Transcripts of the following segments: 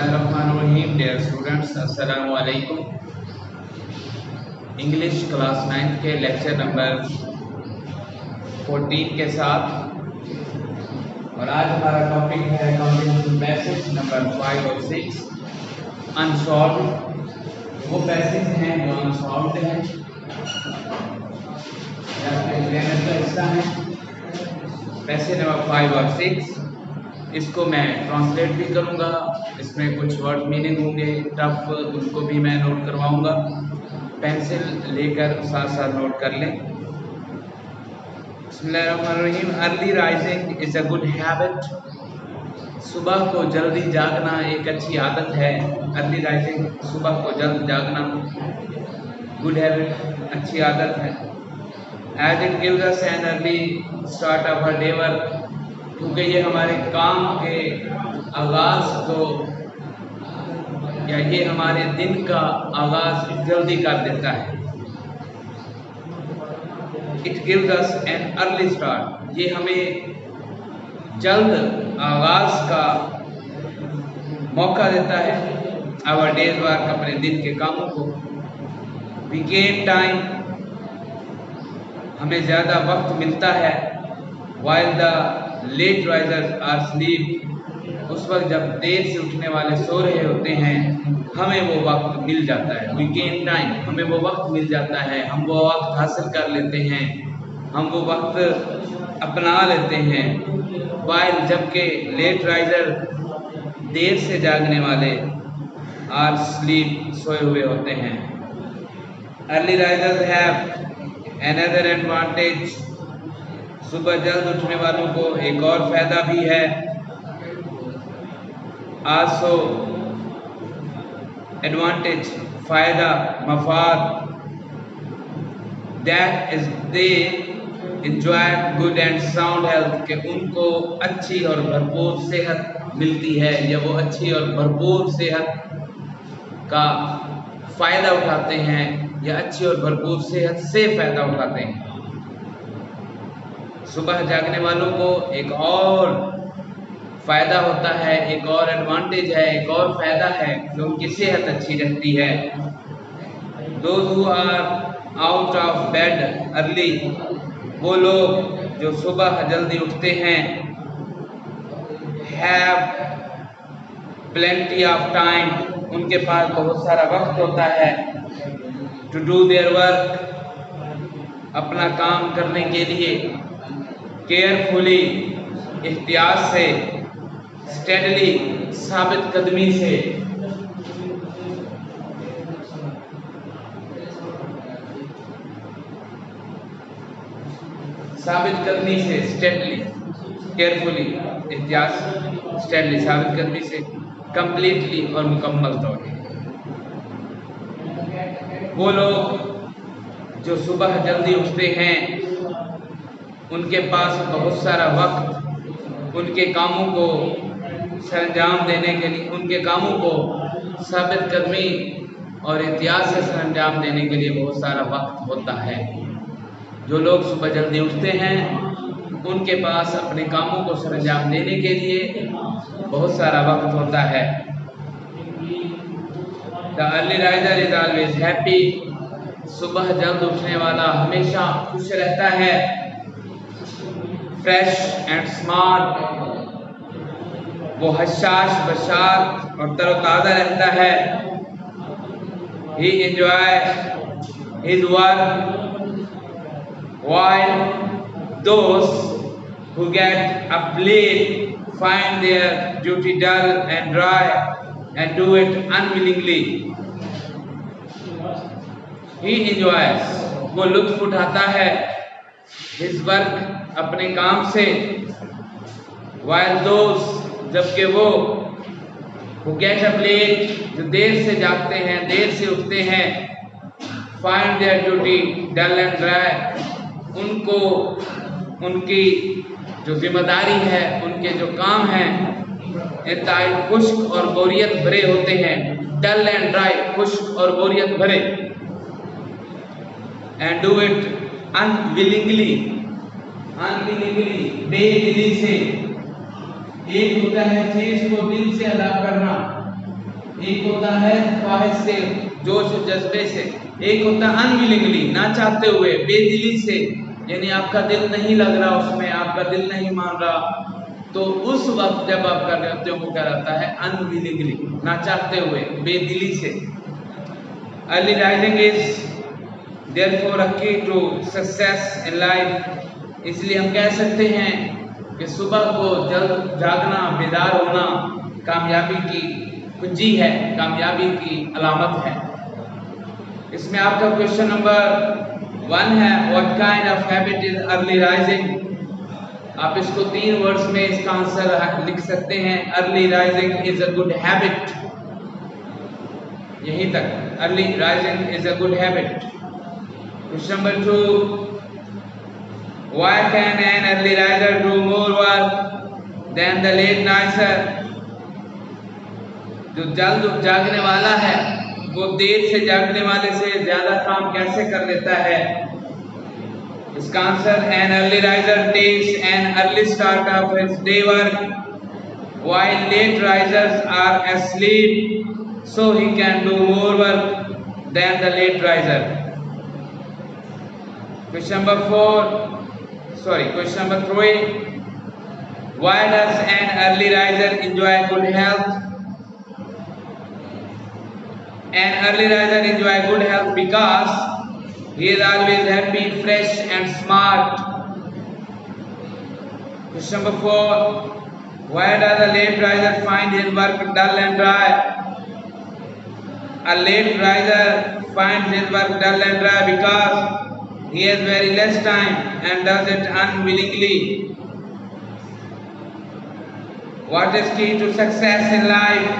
बिस्मिल्लाहिर्रहमानिर्रहीम। Dear students, अस्सलामु अलैकुम। इंग्लिश क्लास 9 के लेक्चर नंबर 14 के साथ, और आज हमारा टॉपिक है कॉम्प्रिहेंसिव पैसेज नंबर 5 और 6 अनसॉल्व्ड। वो पैसेज हैं जो अनसॉल्व्ड हैं या फिर ग्रामर का हिस्सा है। पैसेज नंबर 5 और 6 इसको मैं ट्रांसलेट भी करूंगा, इसमें कुछ वर्ड मीनिंग होंगे टफ, उनको भी मैं नोट करवाऊंगा। पेंसिल लेकर साथ साथ नोट कर लें। बिस्मिल्लाहिर्रहमानिर्रहीम। Early rising is a good habit. सुबह को जल्दी जागना एक अच्छी आदत है। अर्ली राइजिंग, सुबह को जल्द जागना, गुड हैबिट, अच्छी आदत है। As it gives us an early start of our day work, क्योंकि ये हमारे काम के आगाज को या ये हमारे दिन का आगाज जल्दी कर देता है। It gives us an early start, ये हमें जल्द आगाज का मौका देता है। आवर डेज वर्क, अपने दिन के कामों को। वी गेन टाइम, हमें ज़्यादा वक्त मिलता है। While the late risers are sleep, उस वक्त जब देर से उठने वाले सो रहे होते हैं हमें वो वक्त मिल जाता है। वी गेन टाइम, हमें वो वक्त मिल जाता है, हम वो वक्त हासिल कर लेते हैं, हम वो वक्त अपना लेते हैं। वाइल, जबकि लेट राइजर, देर से जागने वाले, आर स्लीप, सोए हुए होते हैं। Early risers have another advantage, सुबह जल्द उठने वालों को एक और फायदा भी है। आल्सो एडवांटेज, फायदा, मफाद, that is they enjoy good and sound health, के उनको अच्छी और भरपूर सेहत मिलती है या वो अच्छी और भरपूर सेहत का फायदा उठाते हैं या अच्छी और भरपूर सेहत से फायदा उठाते हैं। सुबह जागने वालों को एक और फायदा होता है, एक और एडवांटेज है, एक और फायदा है कि उनकी सेहत अच्छी रहती है। Those who are out of bed early, वो लोग जो सुबह जल्दी उठते हैं, हैव प्लेंटी ऑफ टाइम, उनके पास बहुत सारा वक्त होता है। टू डू देयर वर्क, अपना काम करने के लिए। केयरफुली, एहतियात से। स्टेडली, साबित कदमी से। साबित कदमी से, स्टेडली, केयरफुली, एहतियात से, स्टेडली, साबित कदमी से। कंप्लीटली, और मुकम्मल तौर पर। वो लोग जो सुबह जल्दी उठते हैं उनके पास बहुत सारा वक्त उनके कामों को सरंजाम देने के लिए, उनके कामों को साबित कदमी और एहतियात से सरंजाम देने के लिए बहुत सारा वक्त होता है। जो लोग सुबह जल्दी उठते हैं उनके पास अपने कामों को सरंजाम देने के लिए बहुत सारा वक्त होता है। The early riser is always happy, सुबह जल्द उठने वाला हमेशा खुश रहता है। फ्रेश एंड स्मार्ट, वो हशाश बशात और तरोताज़ा रहता है। He enjoy his work, while those who get up late find their duty dull and dry and do it unwillingly. He enjoys, वो लुत्फ उठाता है, his work, अपने काम से। while those, जबकि वो who get up late, जो देर से जागते हैं, देर से उठते हैं, find their duty dull and dry, उनको उनकी जो जिम्मेदारी है, उनके जो काम हैं, इंतहाई खुश्क और बोरियत भरे होते हैं। डल एंड ड्राई, खुश्क और बोरियत भरे। And do it unwillingly, unwillingly, बेदिली से। एक होता है चीज को दिल से अदा करना, होता है ख्वाहिश से, जोश और जज्बे से, एक होता है अनविलिंगली, ना चाहते हुए, बेदिली से, यानी आपका दिल नहीं लग रहा उसमें, आपका दिल नहीं मान रहा, तो उस वक्त जब आप कर रहे होते हो वो कहलाता है अनविलिंगली, ना चाहते हुए, बेदिली से। Early rising is therefore a key to success in life, इसलिए हम कह सकते हैं कि सुबह को जल्द जागना, बेदार होना कामयाबी की कुंजी है, कामयाबी की अलामत है। इसमें आपका क्वेश्चन नंबर 1 है, what kind of habit is early rising. आप इसको 3 वर्ड्स में इसका आंसर लिख सकते हैं, early rising is a good habit. यहीं तक, early rising is a good habit. Question number 2, why can an early riser do more work than the late riser? जो जल्द जागने वाला है वो देर से जागने वाले से ज्यादा काम कैसे कर लेता है? इसका answer, an early riser takes an early start of his day work while late risers are asleep, so he can do more work than the late riser. Question number 3, why does an early riser enjoy good health? An early riser enjoy good health because he is always happy, fresh and smart. Question number 4, why does a late riser find his work dull and dry? A late riser finds his work dull and dry because he has very less time and does it unwillingly. What is key to success in life?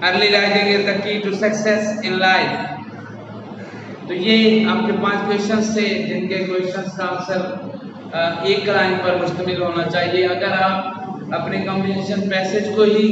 Early rising is the key to success in life. तो ये आपके 5 questions थे, जिनके questions का answer एक line पर मुश्तमिल होना चाहिए। अगर आप अपने कम्युनिकेशन पैसेज को ही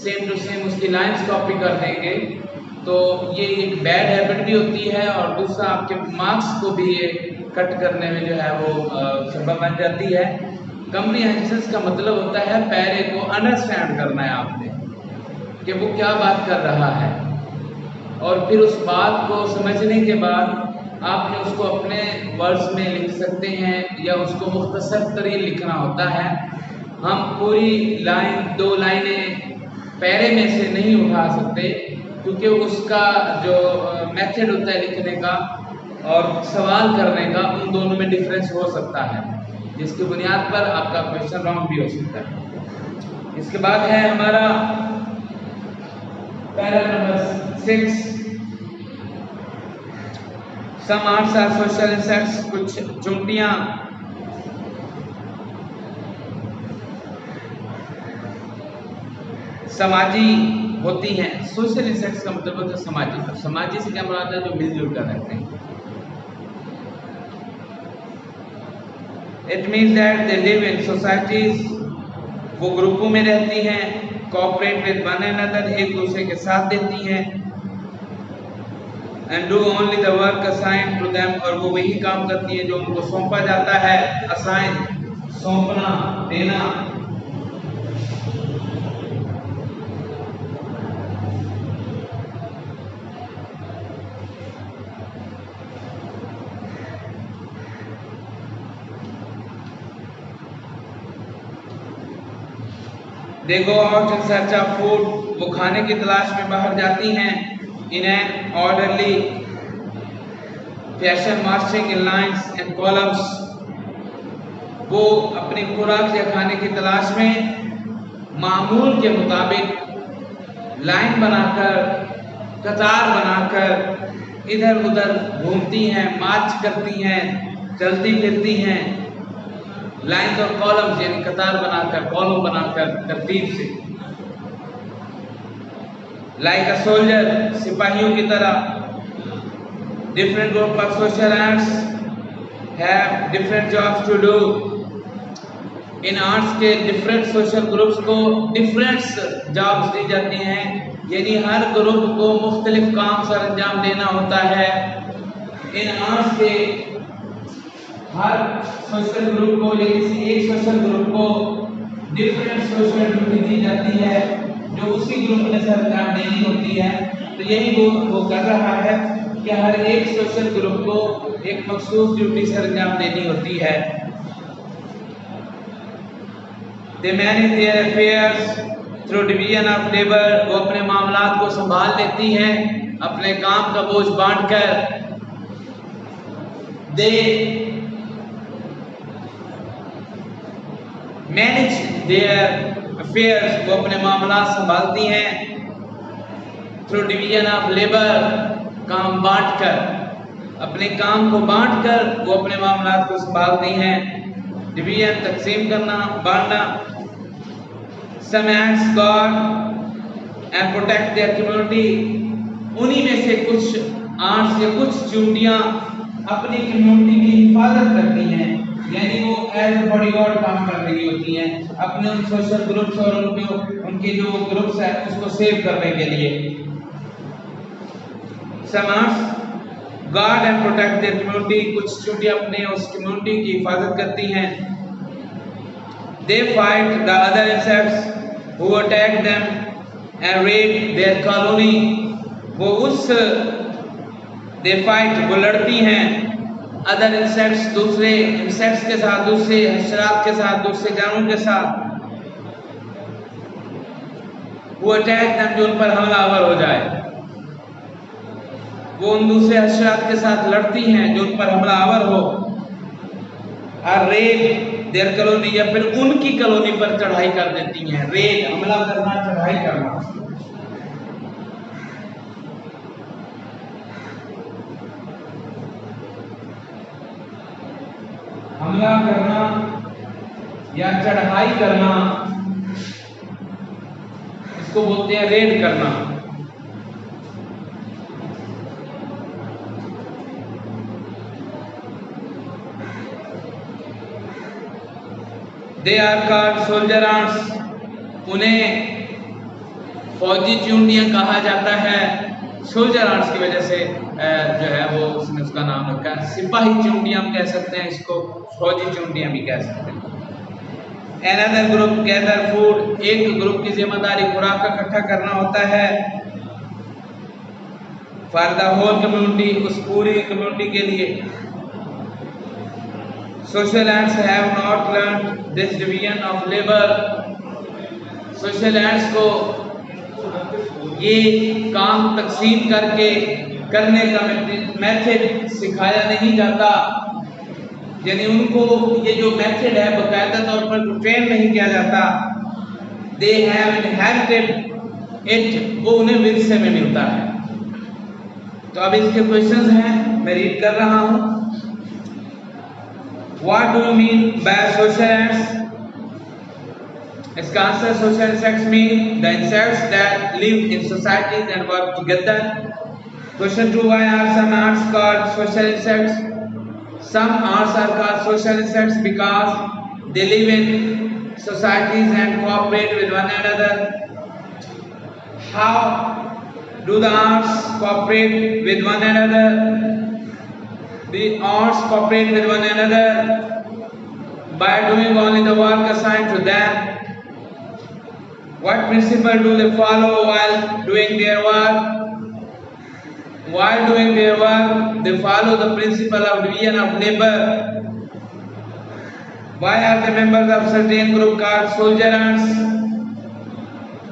सेम टू सेम उसकी लाइंस कॉपी कर देंगे तो ये एक बैड हैबिट भी होती है, और दूसरा आपके मार्क्स को भी ये कट करने में जो है वो सबब बन जाती है। कम्प्रीहेंशन का मतलब होता है पैरे को अंडरस्टैंड करना है आपने कि वो क्या बात कर रहा है, और फिर उस बात को समझने के बाद आपने उसको अपने वर्ड्स में लिख सकते हैं या उसको मुख्तसर तरीन लिखना होता है। हम पूरी लाइन 2 लाइनें पैरे में से नहीं उठा सकते, क्योंकि उसका जो मेथड होता है लिखने का और सवाल करने का, उन दोनों में डिफरेंस हो सकता है, जिसकी बुनियाद पर आपका क्वेश्चन रॉन्ग भी हो सकता है। इसके बाद है हमारा para number 6, some ants are social insects, कुछ चुनटियां समाजी होती हैं। सोशल इंसेक्ट्स का मतलब होता है समाजी, और समाजी से क्या मुराद है? जो मिलजुल कर रहते हैं। It means that they live in societies, वो ग्रुपों में रहती हैं, कोऑपरेट विद वन अनदर, एक दूसरे के साथ देती हैं, and do only the work assigned to them, और वो वही काम करती हैं जो उनको सौंपा जाता है। असाइन, सौंपना, देना। They go out in search of food, वो खाने की तलाश में बाहर जाती हैं। In an orderly fashion, marching in lines and columns, वो अपनी खुराक या खाने की तलाश में मामूल के मुताबिक लाइन बनाकर, कतार बनाकर इधर उधर घूमती हैं, मार्च करती हैं, चलती फिरती हैं। लाइन्स और कॉलम्स यानी कतार बनाकर, कॉलम बनाकर, तरतीब से। लाइक अ सोल्जर, सिपाहियों की तरह। Different group of social ants have different jobs to do. इन आर्ट्स के डिफरेंट सोशल ग्रुप्स को डिफरेंट जॉब्स दी जाती हैं, यानी हर ग्रुप को मुख्तलिफ काम सर अंजाम देना होता है। इन आर्ट्स के हर सोशल ग्रुप को या किसी एक सोशल ग्रुप को डिफरेंट सोशल ड्यूटी दी जाती है। जो उसी ग्रुप ने सरंजाम देनी होती है। तो यही वो कर रहा है कि हर एक सोशल ग्रुप को एक मखसूस ड्यूटी सरंजाम देनी होती है। They manage their affairs through division of labor, वो अपने मामलात को संभाल लेती हैं अपने काम का बोझ बांटकर। They manage their affairs, वो अपने मामलात संभालती हैं through division of labor, काम बांटकर, अपने काम को बांटकर वो अपने मामलात को संभालती हैं। डिवीजन तकसीम करना, बांटना। Some ants guard and protect their community, उन्हीं में से कुछ आंट्स या कुछ चूंटियां अपनी कम्युनिटी की हिफाजत करती हैं, यानी वो एज बॉडीगार्ड काम कर रही होती हैं अपने उन सोशल ग्रुप्स और उनके जो ग्रुप्स है उसको सेव करने के लिए। Some ants guard and protect their community, कुछ चूंटियां अपने उस कम्युनिटी की हिफाजत करती हैं। They fight the other insects who attack them and raid their colony, वो they fight, वो लड़ती हैं other insects, दूसरे insects के साथ, दूसरे हशरात के साथ, दूसरे जानवरों के साथ, वो attack them, जो उन पर हमलावर हो जाए। वो उन दूसरे हशरात के साथ लड़ती हैं जो उन पर हमलावर हो। और रेड देयर कॉलोनी, या फिर उनकी कॉलोनी पर चढ़ाई कर देती हैं। रेड हमला करना, चढ़ाई करना। हमला करना या चढ़ाई करना, इसको बोलते हैं रेड करना। They are called soldier ants, उन्हें फौजी चूंटियां कहा जाता है। सोल्जर आंट्स की वजह से जो है वो उसने उसका नाम रखा है। सिपाही चूंटियां हम कह सकते हैं इसको, फौजी चूंटियां भी कह सकते हैं। Another group gather food, एक ग्रुप की जिम्मेदारी खुराक इकट्ठा करना होता है। For the whole community, उस पूरी कम्युनिटी के लिए। Social ants have not learned this division of labor, social ants को ये काम तकसीम करके करने का मेथड सिखाया नहीं जाता, यानी उनको ये जो मेथड है बाकायदा तौर पर ट्रेन नहीं किया जाता। They have inherited it, वो उन्हें विरसे में मिलता है। तो अब इसके क्वेश्चंस हैं, मैं रीड कर रहा हूँ। What do you mean by social ants? इसका answer, social insects mean the insects that live in societies and work together. Question 2, why are some ants called social insects? Some ants are called social insects because they live in societies and cooperate with one another. How do the ants cooperate with one another? The ants cooperate with one another by doing only the work assigned to them. What principle do they follow while doing their work? While doing their work, they follow the principle of division of labor. Why are the members of certain group called soldier ants?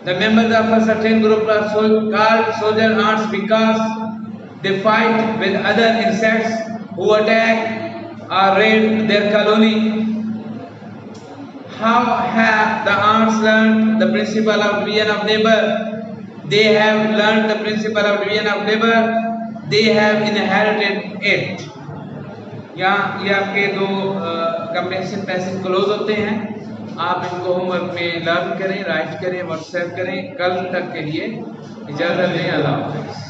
The members of a certain group are called soldier ants because they fight with other insects who attack or raid their colony. How have the ants learned the principle of division of labor? They have learned the principle of division of labor. They have inherited it. यहाँ ये आपके दो comprehensive passage close होते हैं। आप इनको homework में learn करें, राइट करें, व्हाट्सएप करें। कल तक के लिए इजाज़त दें। अल्लाह हाफ़िज़।